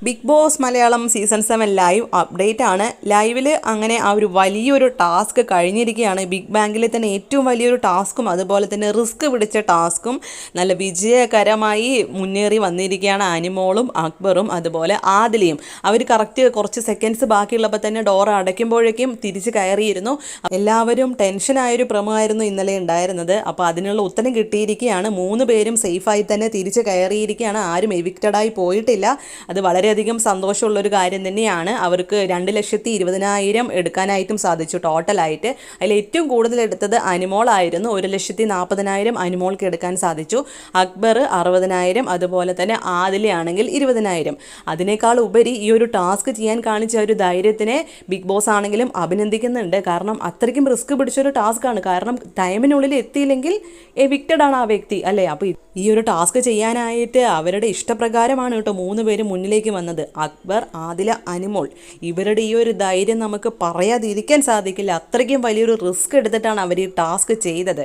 Big Boss Malayalam season 7 live update ആണ്. ലൈവിൽ അങ്ങനെ ആ ഒരു വലിയൊരു ടാസ്ക് കഴിഞ്ഞിരിക്കുകയാണ്. ബിഗ് ബാങ്കിലെ തന്നെ ഏറ്റവും വലിയൊരു ടാസ്കും അതുപോലെ തന്നെ റിസ്ക് പിടിച്ച ടാസ്കും നല്ല വിജയകരമായി മുന്നേറി വന്നിരിക്കുകയാണ് അനിമോളും അക്ബറും അതുപോലെ ആദിലയും. അവർ കറക്റ്റ് കുറച്ച് സെക്കൻഡ്സ് ബാക്കിയുള്ളപ്പോൾ തന്നെ ഡോർ അടയ്ക്കുമ്പോഴേക്കും തിരിച്ച് കയറിയിരുന്നു. എല്ലാവരും ടെൻഷനായൊരു പ്രമമായിരുന്നു ഇന്നലെ ഉണ്ടായിരുന്നത്. അപ്പോൾ അതിനുള്ള ഉത്തരം കിട്ടിയിരിക്കുകയാണ്. 3 പേരും സേഫായി തന്നെ തിരിച്ച് കയറിയിരിക്കുകയാണ്. ആരും എവിക്റ്റഡായി പോയിട്ടില്ല. അത് വളരെയധികം സന്തോഷമുള്ളൊരു കാര്യം തന്നെയാണ്. അവർക്ക് 2,20,000 എടുക്കാനായിട്ടും സാധിച്ചു ടോട്ടലായിട്ട്. അതിൽ ഏറ്റവും കൂടുതൽ എടുത്തത് അനിമോളായിരുന്നു. 1,40,000 അനിമോൾക്ക് എടുക്കാൻ സാധിച്ചു. അക്ബർ 60,000, അതുപോലെ തന്നെ ആദിലയാണെങ്കിൽ 20,000. അതിനേക്കാൾ ഉപരി ഈ ഒരു ടാസ്ക് ചെയ്യാൻ കാണിച്ച ഒരു ധൈര്യത്തിനെ ബിഗ് ബോസ് ആണെങ്കിലും അഭിനന്ദിക്കുന്നുണ്ട്. കാരണം അത്രയ്ക്കും റിസ്ക് പിടിച്ചൊരു ടാസ്ക്കാണ്. കാരണം ടൈമിനുള്ളിൽ എത്തിയില്ലെങ്കിൽ എവിക്റ്റഡ് ആണ് ആ വ്യക്തി അല്ലേ. അപ്പോൾ ഈ ഒരു ടാസ്ക് ചെയ്യാനായിട്ട് അവരുടെ ഇഷ്ടപ്രകാരമാണ് കേട്ടോ 3 പേരും മുന്നിലേക്ക് വന്നത്. അക്ബർ, ആദില, അനിമോൾ. ഇവരുടെ ഈ ഒരു ധൈര്യം നമുക്ക് പറയാതിരിക്കാൻ സാധിക്കില്ല. അത്രയ്ക്കും വലിയൊരു റിസ്ക് എടുത്തിട്ടാണ് അവർ ഈ ടാസ്ക് ചെയ്തത്.